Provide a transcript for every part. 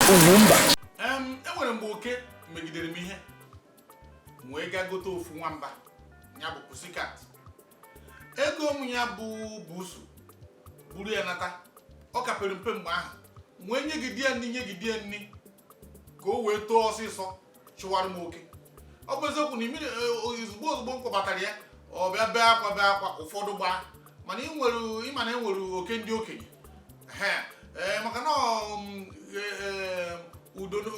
UGWUMBA. Enwere mgbe oke megidere m ihe wee ga gote ofu nwamba ya bụ pussycat. Ego m ya bụ busu buru ya nata. Ọ kapere mpe mgbe ahụ wee nyegide ya nni ka o wee too ọsịsọ chụwara m oke. Ọ bụ eziokwu na imiri ozugbo m kpọbatara ya ọ bịa bee akwa ụfọdụ gbaa, mana ịma na enwere oke ndị okenye maka na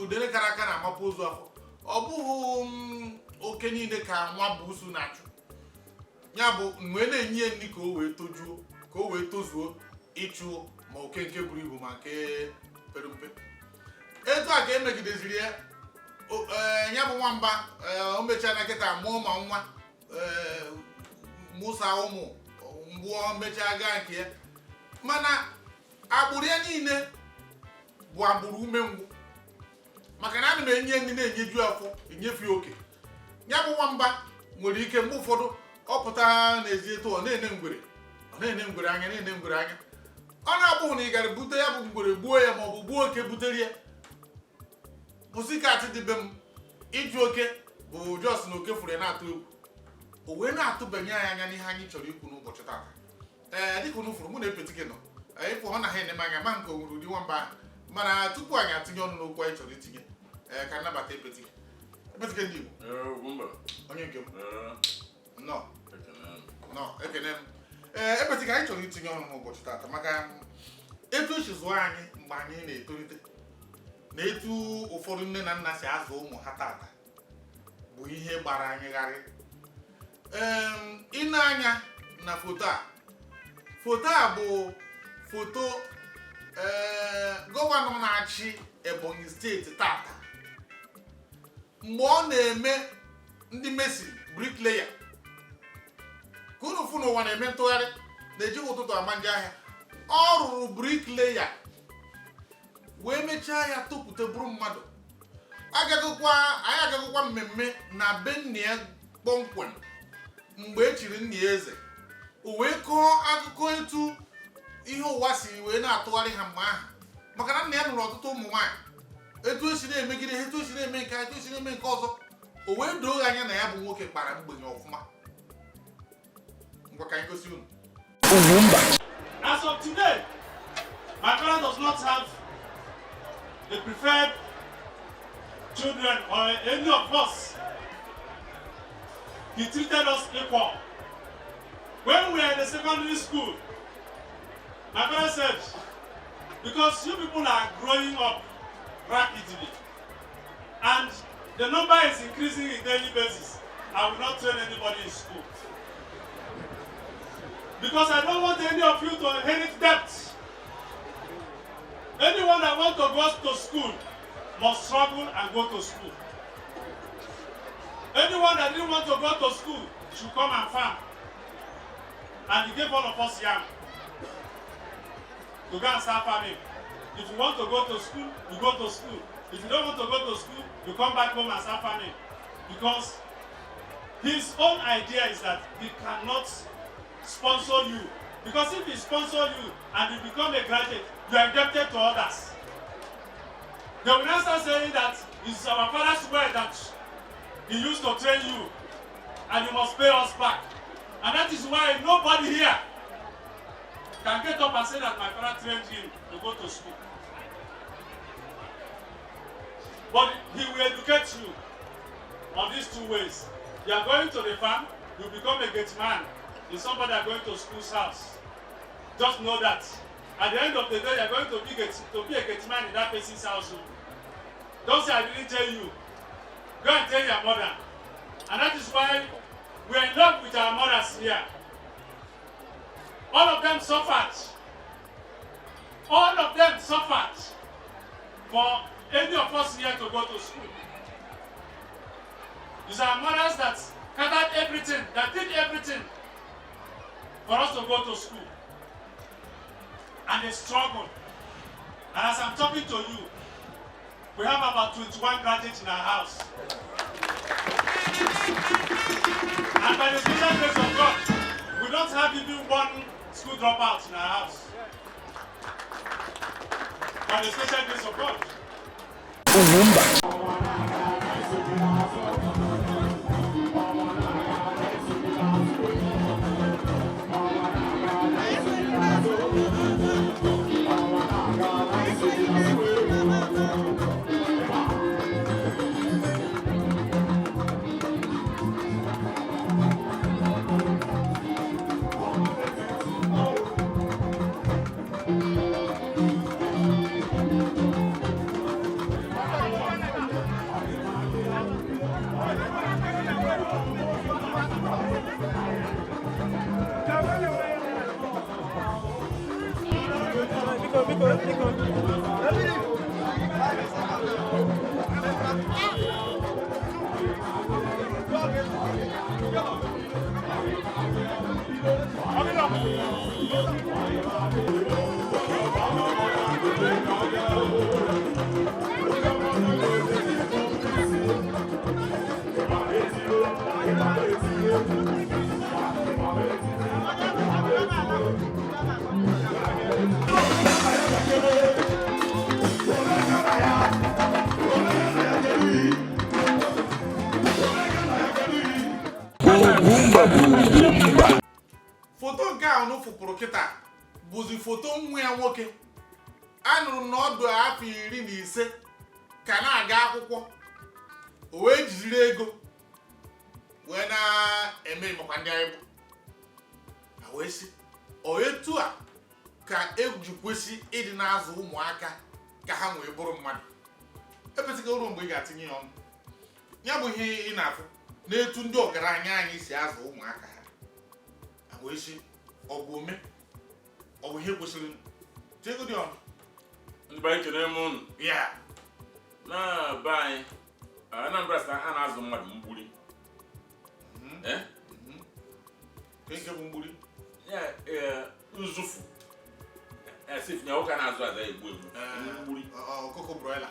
udere kara aka na-amapụ ozu afọ. Ọ bụghị oke niile ka nwa busu na-achụ ya bụ wee na-enye ya nri ka o wee tojuo ka o wee tozuo ịchụ ma oke nke buru ibu ma nke pere mpe. Etu a ka emegideziri ya ya bụ nwamba. O mechara nkịta mụọ ma nwa mụsa ụmụ mgbe o mechaa gaa nke ya, mana agbụrụ ya niile bụ agbụrụ umengwụ maka na ana m enye nri na-enyeju afọ enyefe oke. Ya bụ nwamba nwere ike mgbe ụfọdụ ọ pụta n'ezi etu ọ na-ene ngwere anya. Ọ na-abụghị na ị gara bute ya bụ ngwere gbuo ya ma ọ bụ gbuo oke butere ya. Pussycat dị be m ịjụ oke bụ jos na oke furu ya na-atụ egwu. O wee na-atụbanye ya anya n'ihe anyị chọrọ ikwu n'ụbọchị taata. Dịka unu furu mụ na Epetike nọ ịfụ ọ na ha eneme anya ma nke o nwere ụdị nwamba ahụ, mana tupu anyị atinye ọnụ n'okwu anyị chọrọ itinye ka nnabata Epetike ndị Igbo. Onye nke m ekene m. Epetike anyị chọrọ itinye ọnụ n'ụbọchị taata maka etu esi zụọ anyị mgbe anyị na-etolite na etu ụfọdụ nne na nna si azụ ụmụ ha taata bụ ihe gbara anyị gharị. Ịne anya na foto a bụ foto gọvanọ na-achị Ebonyi steeti tata mgbe ọ na-eme ndị mesin bricklayer. Ka unu fụ n'ụwa na-eme ntụgharị na-eji ụtụtụ ama nje ahịa. Ọ rụrụ bricklayer wee mechaa ya topụta bụrụ mmadụ. Anyị agagụkwa mmemme na be nne ya kpọmkwem mgbe echiri nna ya eze. O wee kọọ akụkọ etu ihe ụwa si wee na-atụgharị ha mgbe ahụ maka na nna ya nụrụ ọtụtụ ụmụ nwaanyị, etu esi na-emegide ha, etu esi na-eme nke etu esi na-eme nke ọzọ. O wee doo anya na ya bụ nwoke kpara mgbenye ọfụma. Ngwa ka anyị gosi unu. UGWUMBA. As of today, my father does not have a preferred children or any of us. He treated us equal. When we were in the secondary school, my father said, because you people are growing up rapidly and the number is increasing in daily basis, I will not train anybody in school. Because I don't want any of you to inherit debt. Anyone that wants to go to school must struggle and go to school. Anyone that didn't want to go to school should come and farm. And he gave all of us yam to go and start farming. If you want to go to school, you go to school. If you don't want to go to school, you come back home and start farming. Because his own idea is that he cannot sponsor you. Because if he sponsors you and you become a graduate, you are indebted to others. They will now start saying that it's our father's word that he used to train you and you must pay us back. And that is why nobody here can get up and say that my father trained him to go to school. But he will educate you on these two ways. You are going to the farm, you become a gate man. Is somebody that going to school's house. Just know that at the end of the day, you are going to be a gate man in that person's house. Don't say I didn't tell you. Go and tell your mother. And that is why we are in love with our mothers here. All of them suffered. All of them suffered for any of us here to go to school. It's our mothers that gathered everything, that did everything for us to go to school. And they struggled. And as I'm talking to you, we have about 21 graduates in our house. And by the special grace of God, we don't have even one school dropout in our house. By the special grace of God. UGWUMBA. Foto nke a unu fụpụrụ kịta bụzi foto nwa ya nwoke anụrụ na ọdụ afọ 15 ka na-aga akwụkwọ o wee jiri ego wee na-eme makwa ndị anyị bụ a wee sị o etu a ka eji kwesị ịdị na-azụ ụmụaka ka ha nwee bụrụ mmadụ epesịka ụrụ mgbe ị ga-atinye ya ọnụ ya bụ ihe ị na-afụ n'etu ndị ọgaranya anyị si azụ ụmụaka ha wee sị ọgwụ ihe kwesịrị tego dị ọnụ ndị be anyị kene m unu ya na be anyị Anambra State ha na-azụ mmadụ mgburi nke bụ mgburi ya nzufu asif nya ụka na-azụ aza egbu mgburi ọkụkọ broiler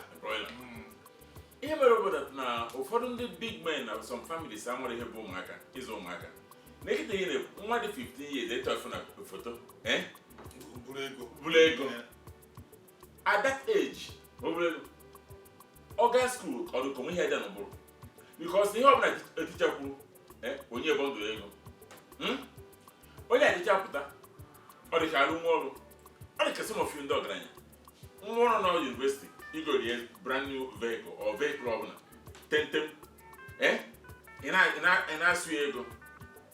ihe mere obodo na ụfọdụ ndị big men na some families amụrụ ihe bụ ụmụaka ịzụ ụmụaka n'ekite ihe na nwa dị 15 years etofu na foto buru ego at that age ọga school ọdụkom ihe dị n'ụbụrụ because ihe ọbụla eticha kwuru onye ebe ndụ ego onye eticha pụta ọ dị ka arụ nwa ọrụ ọ dị ka some of you ndị ọgaranya nwa ọrụ na university igorie brand new vehicle or vehicle ọbụla tentem ị na-asụ ya ego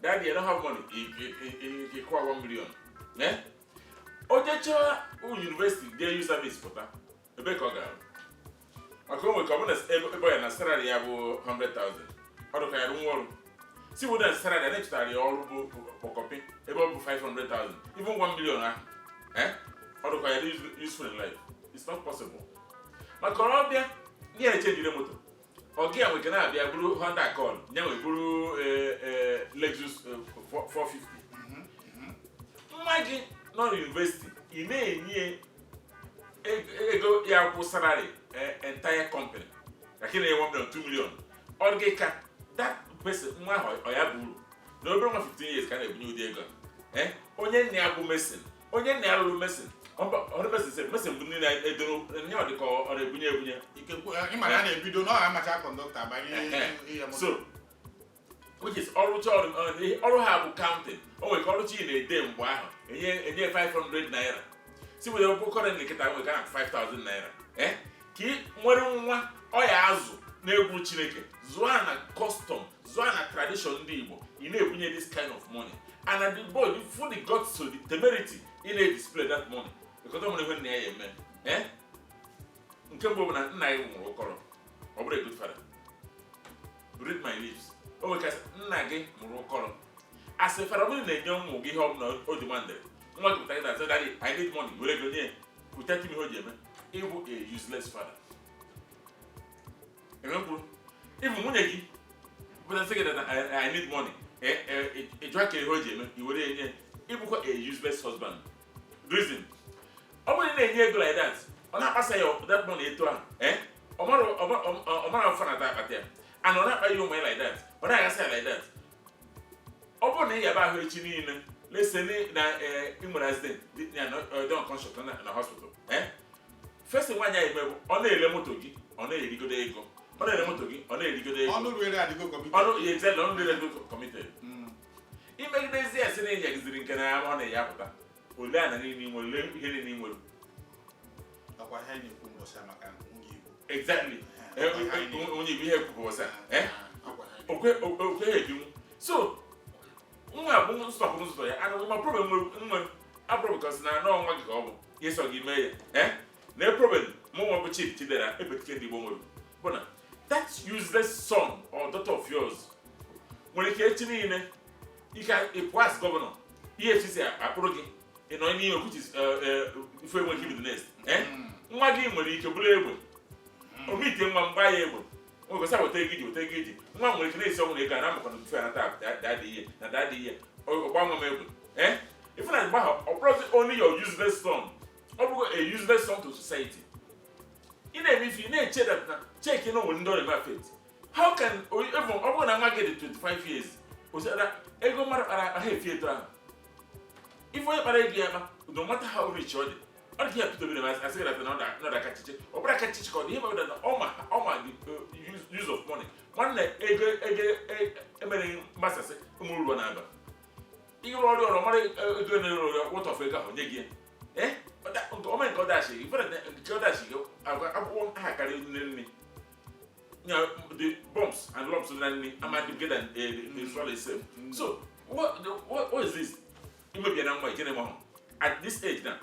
daddy you don't have money he call 1 million ojecha university dey use service pụta ebe ka ọ gara maka onwe ka ọ bụ na ebe ya na salary ya bụ 100,000 ọ dụka ya nwa ọrụ si bụ na salary na-echetara ya ọrụ bụ kpọkọpị ebe ọ bụ 500,000 even 1 million ahụ ọ dụka ya useful in life. It's not possible maka ọ bịa nye echenjire moto ọ gị ya nweke na-abịa bụrụ Honda Accord nye nwe bụrụ Lexus 450 nwa gị nọ n'university ị na-enye ego ya kwụ salary entire company ka kị na-enwe million 2 million ọ gị ka that person nwa ahụ ọ ya bụrụ na obere nwa 15 years ka na-ebunye ụdị ego onye nna ya bụ mesin onye nna ya rụrụ mesin ọrụ mesin bụ niile edoro nye ọ dị ka ọ na-ebunye ịma ya na-ebido na ọ amacha kọndọkta banye so which is ọrụ ha bụ counting o nwere ka ọrụchi ị na-ede mgbe ahụ enye 500 naira si were okwu kọrent nkịta nwere ka na 5,000 naira ka ị nwere nwa ọ ya azụ na-egwu Chineke zụọ na custom zụọ na tradition ndị Igbo ị na-ebunye this kind of money and at the boy you full the guts to the temerity ị na-display that money because ọ nwere ihe nna ya eme nke mbụ bụ na nna ya nwụrụ ụkọrọ ọ bụrụ a good father read my lips o nwere ka nna gị mụrụ ụkọrọ as a father bụrụ na-enye ụmụ gị ihe ọ bụla o demanded nwa gị pụta gị na say daddy I need money were ego nye pụta tim ihe o ji eme ịbụ a useless father emekwu ịbụ nwunye gị pụta sị gị na I need money ịjụa ka ihe o ji eme i were enye ịbụkwa a useless husband reason ọ bụrụ na-enye ego like that ọ na-akpasa ya that money eto ahụ ọ mara mfa na akpata ya and ọ na-akpa ya ụmụ ya like that ọ na-agasị ya like that ọ bụrụ na ị yaba ahụ echi niile leseni na ị nwere accident dị unconscious na hospital first nwaanyị anyị mebu ọ na-ele moto gị ọ na-erigodo ego ọ na-ere moto gị ọ na-erigodo ego ọnụ rere adịgo committed ọnụ exactly ọnụ rere ego committed imegidezi ya sị na enyegiziri nke na ọ na-eyi apụta ole a na niile nwere ole ihe niile nwere akwa ihe na-ekwu mbọsị maka nwunye Igbo exactly onye Igbo ihe kwuru ọsa okwe ha ebinwu so nwa bụ nsọpụrụ nzụtọ ya anụ ma problem nwere abụrụ because na nwa gị ka ọ bụ ihe sọ gị mee ya na problem mụ nwa bụ Chief Chidera ebetike ndị Igbo nwere bụ na that useless son or daughter of yours nwere ike echi niile ike ịpụ as gọvanọ EFCC akpụrụ gị ịnọ n'ihe which is ife enweghị bido next nwa gị nwere ike bụrụ egbe omite nwa mgba ya egbe nwegosa weta ego iji nwa nwere ike na-esi ọnwụ na ego a na-amakwana tufu ya nata dadị ihe ọgba nwa m egbe ife na mgbe ahụ ọ bụrụzi only your useless son ọ bụrụ a useless son to society ị na-eme ife ị na-eche that na cheki na onwere ndị ọrịa mafet how can ọ bụrụ na nwa gị dị 25 years osara ego mmadụ kpara ha efi eto ahụ ife onye kpara ego ya ma no matter how rich ọ dị ọ dị ya Peter Obi na asị gị na ọda akachiche ọ bụrụ akachiche ka ọ dị ihe mebụda na ọma the use of money nwanne ego emere mgbasasị ụmụruo na aba ihe ọrụ ọrụ mara ego na-ere ọrụ wọtọfụ ego ahụ nye gị ọma nke ọdachi gị nke ọdachi gị akwụkwọ aha karịa nne the bumps and lumps na nne ama together and swallow itself so what is this imebia na nwa ijene mahụ at this age na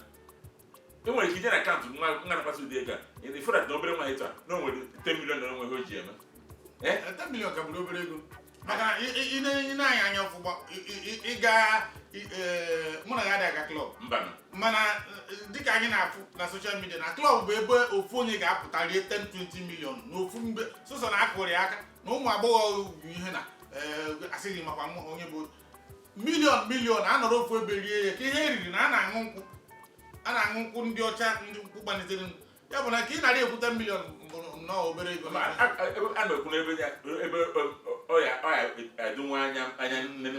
enwere ike ije na akaụntụ nwa na-akpasa ụdị ego a ife dat na obere nwa ịtụ a na o nwere 10 million na onwe o ji eme 10 million ka bụrụ obere ego maka ị na-anya anya ọfụgba ịga mụ na ya adịghị aga klọb mana dịka anyị na-afụ na soshal midia na klọb bụ ebe ofu onye ga-apụta rie 10-20 million n'ofu mgbe sọsọ na akụrụ ya aka na ụmụ agbọghọ ugwu ihe na asịghị makwa onye bụ milion anọrọ ofu ebe rie ya ka ihe eriri na a na-aṅụ nkwụ ndị ọcha ndị nkwụ gbanitere ya bụ na ka ị narị ekwute milion bụ nnọọ obere ego a na-ekwu n'ebe ọya edunwe anya nne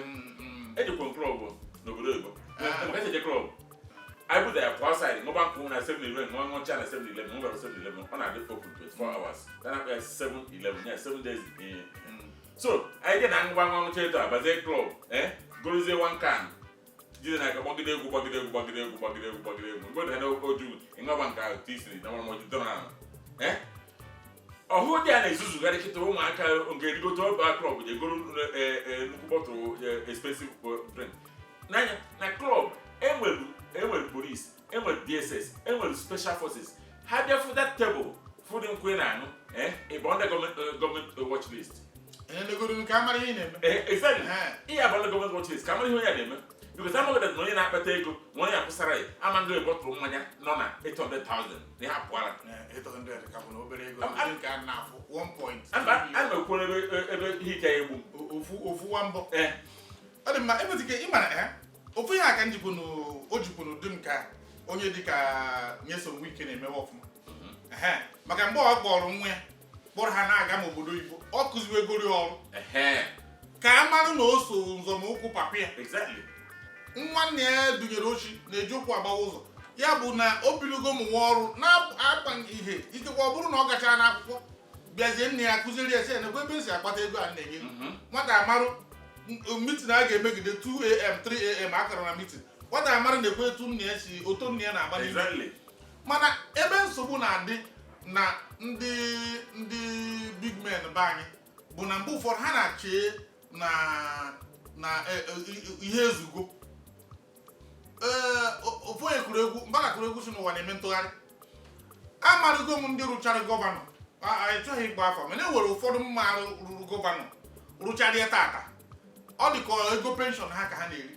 ejikwa klọb n'obodo Igbo maka echeje klọb anyị bụda ya pụọ outside mọba nkwụ na 7-11 nwa ncha na 7-11 nwere 7-11 ọ na-adị open 24 hours na-akpa ya 7-11 ya 7 days so anyị je na ngwa nwa ncha eto abazie klọb gorozie one can jide na aka gbagide egwu mgbe na oju ịṅaba nke ahụ tisiri na mara moji dọrọ ọhụụ dị a na-ezuzugharị kịta ụmụaka nke erigote ọba klọb ji egoro nnukwu bọtụlụ expensive drink n'anya na klọb enwere police enwere DSS enwere special forces ha bịa fụ that table food nkwe na-aṅụ ịba ndị gọọmenti watch list exactly ihe abụọ gọọmenti watch list ka amara ihe onye a na-eme because I'm going to na-akpata ego nwa onye akwụsara ya ama ndị bọtụlụ mmanya nọ na 800,000 na ha pụara 800 ka bụ na obere ego nke a na-afụ 1 point a na-ekwu ebe ihe ike egbu ofu wa mbọ ọ dị mma ebezike ịmara ofu ihe aka o jikwunu dị m ka onye dịka Nyesom Wike na-emewe ọfụma maka mgbe ọ kpọrọ nwa ya kpọrọ ha na-aga m obodo Igbo ọ kụziwe egori ọrụ ka a marụ na o so nzọmụkwụ papa ya nwanne ya dunyere ochi na-eji ụkwụ agbawa ụzọ ya bụ na o bilugo ụmụ nwa ọrụ na-akpa ihe ikekwa ọ bụrụ na ọ gachara n'akwụkwọ bịazie nne ya kụziri ya sị na ebe esi akpata ego a na-enye nwata amarụ mitin a ga-emegide 2am 3am akara na mitin nwata amarụ na-ekwe etu nne ya si oto nne ya na-agba n'ime mana ebe nsogbu na-adị na ndị big men be anyị bụ na mgbe ụfọdụ ha na-achị na ihe ezugo ofu onye kụrụ egwu mba kụrụ egwu si n'ụwa na-eme ntụgharị amarụgo m ndị rụchara gọvanọ anyị chọghị ịgba afọ mana e nwere ụfọdụ mma rụrụ gọvanọ rụchara ya tata ọ dị ka ego penshọn ha ka ha na-eri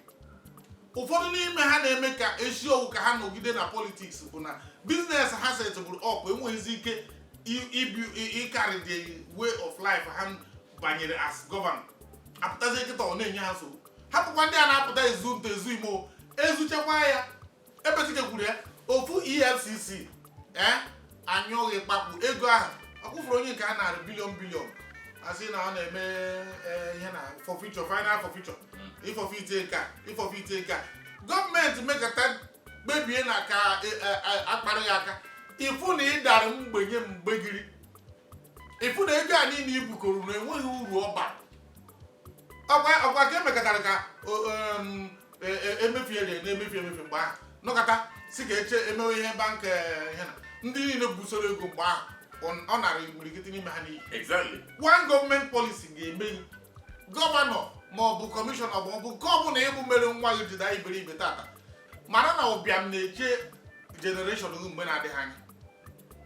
ụfọdụ n'ime ha na-eme ka eziokwu ka ha nọgide na politiks bụ na biznes ha setụbụrụ ọkụ enweghịzi ike ịkarị the way of life ha banyere as gọvanọ apụtazi nkịta ọ na-enye ha nsogbu hapụkwa ndị a na-apụta ezu nta ezu imo ezuchakwa ya ebezike kwuru ya ofu EFCC anyụghị kpakpu ego ahụ akwụfuru onye nke a narị bilion asị na ọ na-eme ihe na forfeiture final forfeiture ịfọfite nka gọọmenti mekọta kpebie na ka akpara ya aka ịfụ na ị dara mgbenye mgbegiri ifu na ego a niile ibukọrọ na enweghị uru ọ bara ọgwa ka emekọtara ka emefiere na-emefi mgbe ahụ nọkọta si ka eche emewe ihe bank ihe na ndị niile busoro ego mgbe ahụ ọ nara imirikiti n'ime ha n'iyi. Exactly. One government policy ga-eme gọvanọ ma ọ bụ kọmishọna ma ọ bụ nke ọbụla ịbụ mere nwa gị jide iberibe tata mara na ụbịam na-eche generation gị mgbe na-adịghị anya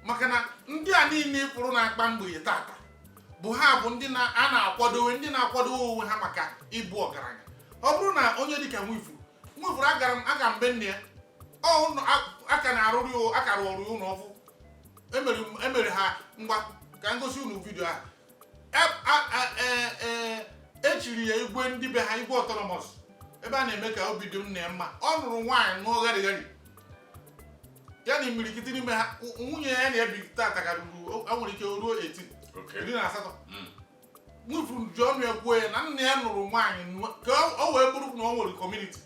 maka na ndị a niile pụrụ na-akpa mgbei tata bụ ha bụ ndị a na-akwadowe ndị na-akwadowe onwe ha maka ịbụ ọgaranya. Ọ bụrụ na onye dịka nwefuru aga mbe nne ya aka na-arụrụ akara ọrụ ụlọ ọfụ emere ha ngwa ka ngosi unu vidio ahụ echiri ya igwe ndị be ha igwe autonomous ebe a na-eme ka obi dị nne ya mma ọ nụrụ nwaanyị nụọ gharịgharị ya na imirikiti n'ime ha nwunye ya na-ebi tata ka ruru o nwere ike ruo 18 nwefuru ji ọnụ ya kwuo ya na nne ya nụrụ nwaanyị ka o wee bụrụ na o nwere kọmuniti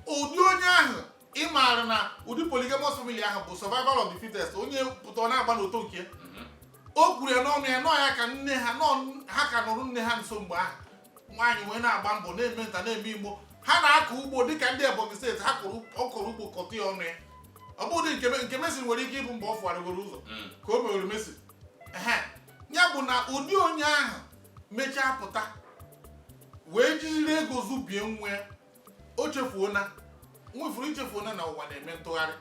ụdị onye ahụ ị maara na ụdị polygamous family ahụ bụ survival of the fittest onye pụta na-agba n'oto nke ya o kwuru ya n'ọnụ ya nọọ ya ka nne ha ka nụrụ nne ha nso mgbe ahụ nwaanyị wee na-agba mbọ na-eme nta na-eme igbo ha na-akọ ugbo dịka ndị Ebonyi steeti ha kọrọ ugbo kọtụ ya ọnụ ya ọ bụrụ nke Messi nwere ike ịbụ mgbe ọ fụgharịgoro ụzọ ka o mewere Messi ya bụ na ụdị onye ahụ mechaa pụta wee jiri ego zubie nwa ya o nwefuru ichefuona na ụwa na-eme ntụgharị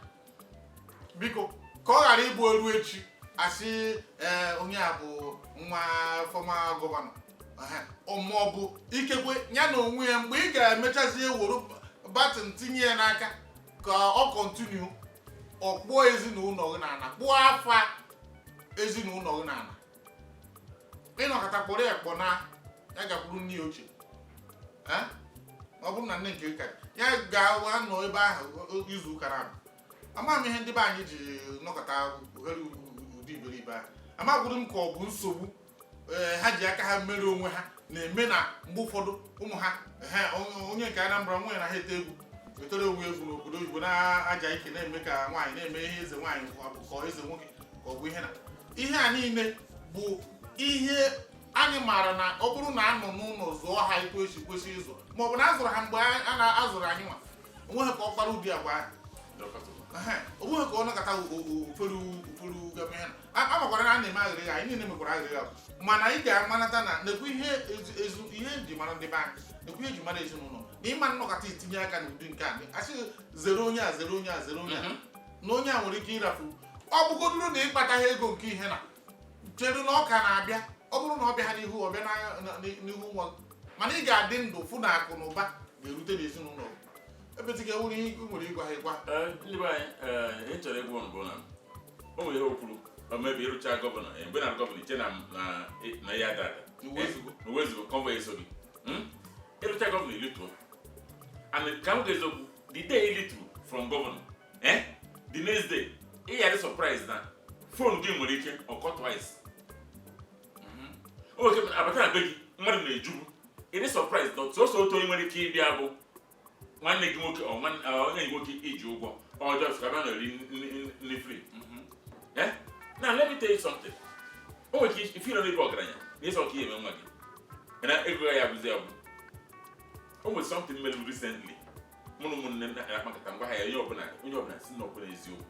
biko ka ọ ghara ịbụ olu echi asị onye a bụ nwa fọma gọvanọ ma ọ bụ ikekwe ya na onwe ya mgbe ị ga-emechazi ewere batin tinye ya n'aka ka ọ kọntinu ọ kpụọ ezinụlọ gị n'ala kpụọ afa ezinụlọ gị n'ala ịnọkọta kpọrọ ya kpọ na ya gakwuru nne ya ochie ọ bụrụ na nne nke ka ya ga nọ ebe ahụ izu ụka na ama m ihe ndị be anyị ji nọkọta oghere ụdị iberibe ahụ amagwụrụ m ka ọ bụ nsogbu ha ji aka ha mere onwe ha na-eme na mgbe ụfọdụ ụmụ ha onye nke Anambra nwanyị na ha ete egwu etere onwe egwu n'obodo oyibo na-aja ike na-eme ka nwaanyị na-eme ihe eze nwaanyị ka eze nwoke ka ọ bụ ihe a niile bụ ihe anyị maara na ọ bụrụ na anọ n'ụlọ zụọ ha etu esi kwesị ịzụ maọbụ na azụrụ ha mgbe a na-azụrụ anyị nwa onweghị ka ọ kpara ụdị agwa ahụ onweghị ka ọ nakọta ụfọdụ game ha amakwara na a na-eme aghịrịgha anyị niile mekwara aghịrịgha mana ị ga-amanata na nekwu ihe eji mara ndị be anyị nekwu ihe eji mara ezinụlọ na ịma nnọkọta itinye aka n'ụdị nke a asị zere onye a zere onye a zere onye a na onye a nwere ike ịrafu ọ bụgodoro na ịkpataghị ego nke ihe na chedu na ọ ka na-abịa ọ bụrụ na ọ bịa ha n'ihu ọ bịa n'ihu nwa mana ị ga-adị ndụ fụ na akụ na ụba ga-erute n'ezinụlọ ebetiga nwere ihe nwere ịgwa ha ịgwa ndị be anyị chọrọ ịgwa mbụ na o nwere ihe o kwuru mebe ịrụcha gọvanọ mgbe na gọvanọ iche na ya dada n'uwezugo kọnvọ eso gị ịrụcha gọvanọ ilituo and ka m ga-ezokwu the day ilituo from gọvanọ the next day ị yadị surprise na fon gị nwere ike ọkọ twice o nwere ike abata na be gị mmadụ na-ejubu ịdị surprise na otu otu onye nwere ike ịbịa bụ nwanne gị nwoke onye gị nwoke iji ụgwọ ọjọọ ka bịa na eri nri free. Now let me tell you something. O nwere ike ife ịnọ n'ebe ọgaranya na ịsọ ka ihe eme nwa gị na ego ya abụzi abụ. O nwere something mere recently mụ na ụmụnne m na-akpakọta ngwa ha ya onye ọbụla si na ọbụla eziokwu.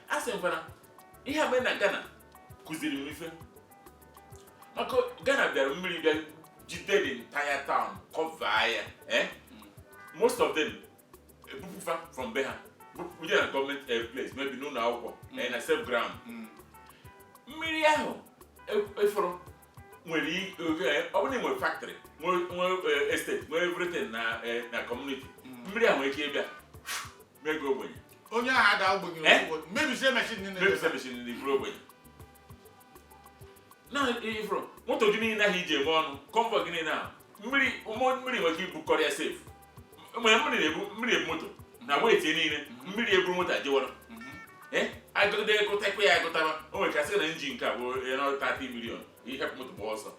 A sị mkwana ihe a mere na Ghana kụziri m ife maka Ghana bịara mmiri bịa jide the entire town cover ya most of them ebupufa from be ha we na government place maybe n'ụlọ akwụkwọ na self ground mmiri ahụ efọrọ nwere ọ bụrụ na nwere factory nwere estate nwere everything na community mmiri ahụ nwere ike ịbịa mego ogbenye onye ahụ ada ogbenye mebisie machine n'iburu ogbenye na ifro moto gị niile ahụ iji eme ọnụ kọmfọ gị niile ahụ mmiri nwere ike ibukọrọ ya safe mmiri ebu moto na wetie niile mmiri eburu moto ajewara agụgide egụtakwa ya agụtaba o nwere kasị na injin nke abụọ 30 million ihepụ moto gba ọsọ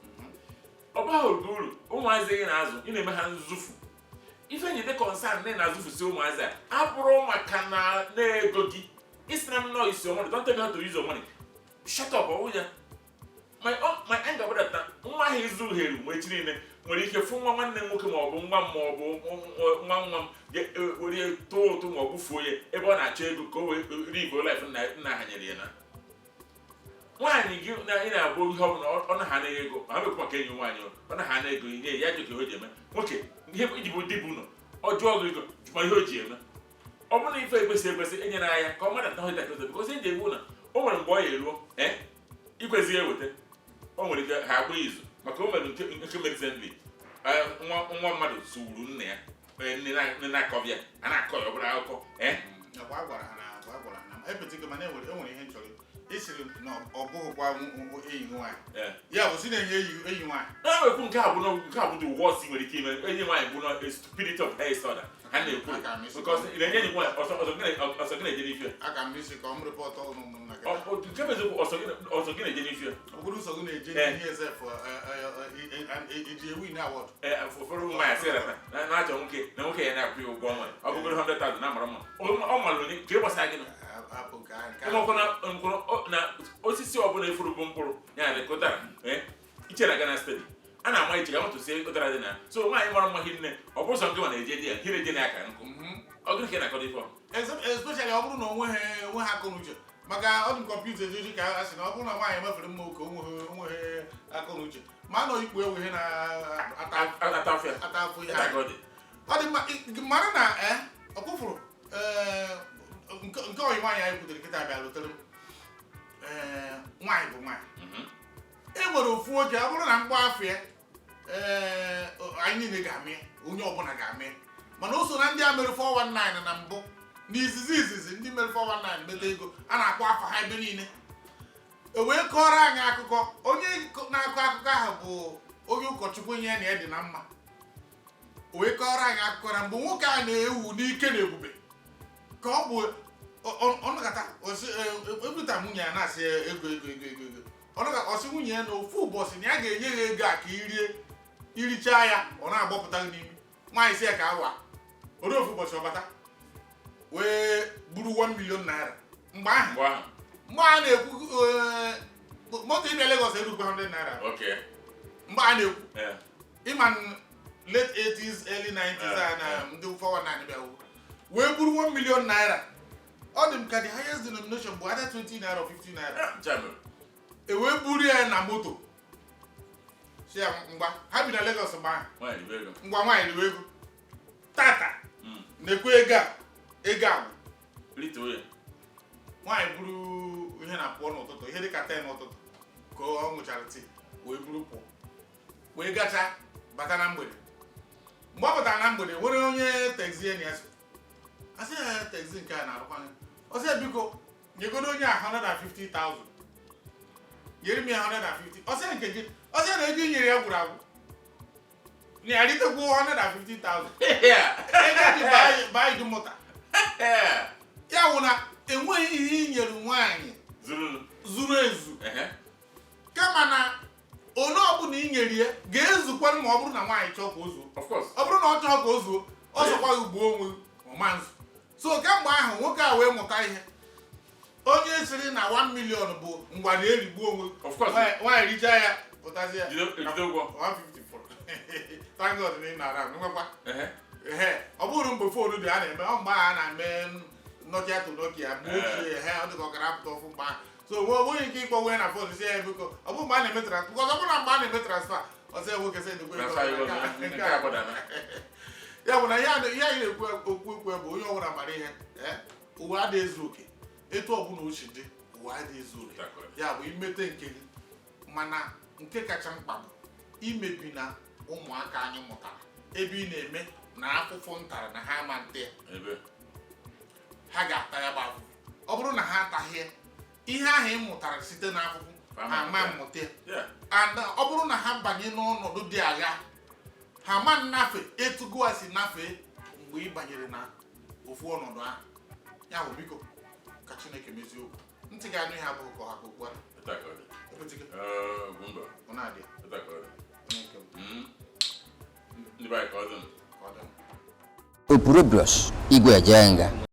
ọ baghị oge uru ụmụazị gị na-azụ ị na-eme ha nzufu ife nyede kọnsan na na-azụfusi ụmụazị a abụrụ maka na ego gị isi na m nọ isi money don't tell me how to use your money shut up ọwụ ya my anger about that nwa ha izu heru mgbe chi niile nwere ike fụ nwa nwanne nwoke ma ọ bụ nwa ma ọ bụ nwa m were too ụtụ ma ọ gbufuo ya ebe ọ na-achọ ego ka o wee rivo life nna ha nyere ya na nwaanyị gị na ị na-abụ ihe ọ bụla ọ na ha na ego ha mekwa maka enyi nwaanyị ọ na ha na ego ihe ya jụ ka o ji eme nwoke ihe iji bụ di bụ nọ ọ jụọ gị ego ma ihe o ji eme ọ bụrụ na ife ekwesị enyere anya ka ọ mmadụ atahụ ịda kozo bikozi ndị egwu na o nwere mgbe ọ ya eruo ikwesịghị eweta o nwere ike ha agba izu maka o mere nke medicine nwa mmadụ suru nna ya nne na-akọbịa a na-akọ ya ọ bụrụ akụkọ enwere ihe nchọrọ isiri na ọ bụghịkwa enyi nwaanyị ya bụ si na-enye enyi nwaanyị na-ekwu nke a bụ the worst nwere ike ime enyi nwaanyị bụ na stupidity of high order ha na-ekwu because na-enye enyi nwaanyị ọsọ gị na-eje n'ifie aka m isi ka ọ m rịpọtụ ụmụnna nke bụ eziokwu ọsọ gị na-eje n'ifie ọ bụrụ ụsọ gị na-eje n'ihe ezef eji ewu na awọd ụfọdụ nwaanyị sị na-achọ nwoke na nwoke ya na-akwụ ya ụgwọ ọnwa ọ bụgoro 100,000 na mara mma ọ mara onye ka e gbasara gị na osisi ọbụla efuru bụ mkpụrụ ya na ụdara iche na Ghana steeti a na-ama iche ka nwatụsie ụdara dị na so nwaanyị mara mma hinne ọ bụrụ sọ nke ma na-eje di ya hire je n'aka nkụ ọ gịnị ka na-akọdo ife especially ọ bụrụ na onwe ha akọ n'uche maka ọ dị kọmputa eji ka a sị na ọ bụrụ na nwaanyị mefere mma oke onweghị akọ n'uche ma nọ ikpu enweghị na-ata afọ ihe ọ dị mara na ọ kwụfụrụ nke oyi nwaanyị anyị butere kịta bịa lụtere m nwaanyị bụ nwaanyị e nwere ofu nwoke ọ bụrụ na mgba afọ ya anyị niile ga-amị onye ọbụla ga-amị mana o so na ndị a mere 419 na mbụ n'izizi ndị mere 419 meta ego a na-akpọ afọ ha ebe niile e wee kọrọ anyị akụkọ onye na-akọ akụkọ ahụ bụ onye ụkọchukwu nye na ya dị na mma o wee kọrọ anyị akụkọ na mgbe nwoke a na-ewu n'ike na ebube ka ọ bụ ọnụkata ebute nwunye ya na-asị ego ọnụkata ọsị nwunye ya na ofu ụbọchị na ya ga-enye ya ego a ka irichaa ya ọ na-agbapụta gị n'imi nwaanyị si ya ka awa ore ofu ụbọchị ọbata wee buru 1 million naira mgbe a na-ekwu moto ịbịa Lagos erukwa 100 naira mgbe a na-ekwu ịma late 80s early 90s na ndị 419 bịa wee buru 1 million naira ọ dị m ka the highest denomination bụ ada 20 naira or 50 naira e wee buru ya na moto si ya ngwa ha bi na Lagos ngwa nwaanyị riwe ego tata na-ekwe ego agwụ nwaanyị buru ihe na-apụọ n'ụtụtụ ihe dịka 10 n'ụtụtụ ka ọ ṅụchara tii wee buru pụọ wee gacha bata na mgbede mgbe ọ batara na mgbede nwere onye taxi enyi ya asị ya taxi nke a na-arụkwa ọsị biko nyegodo onye a 150,000 nyere m ya 150 ọsị nke gị ọsị na ego nyere ya gwụrụ agwụ na ya ritekwu 150,000 ego ji baa idu mụta ya wụ na enweghị ihe i nyere nwaanyị zuru ezu kama na onye ọbụla i nyere ya ga-ezukwa ma ọ bụrụ na nwaanyị chọọ ka o zuo ọ bụrụ na ọ chọọ ka o zuo ọ sọkwaghị ugbo onwe ọmanzụ so kemgbe ahụ nwoke a wee mụta ihe onye siri na 1 million bụ ngwa na-erigbu onwe nwaanyị richaa ya pụtazi ya 154 thank God na ị nara nwekwa ọ bụrụ mgbe foonu dị a na-eme ọ mgbe a na-eme Nokia to Nokia bụ ochie ọ dịka ọkara apụta ofu mgbe ahụ so onweghị ike ịkpọ wee na fon si ya biko ọ bụ mgbe a na-eme transfer because ọ bụrụ na mgbe a na-eme transfer ọsọ ya nwoke sị edekwe ya bụ na ihe anyị na-ekwu okwu bụ onye ọbụla mara ihe ụwa adịghị ezu oke etu ọbụla ochi dị ụwa adịghị ezu oke ya bụ imete nke gị mana nke kacha mkpa bụ imebi na ụmụaka anyị mụtara ebe ị na-eme na afụfụ ntara na ha ama nte ha ga-ata ya bụ afụfụ ọ bụrụ na ha ataghị ihe ahụ ị mụtara site n'afụfụ ha ma mmụta and ọ bụrụ na ha banye n'ọnọdụ dị agha ha ma nnafe etugo a si nafee mgbe ị banyere na ofu ọnọdụ ahụ ya bụ biko ka Chineke mezie okwu ntị ga-anụ ihe abụghị ka ọha ka okwu a Opurobios Igwe Jenga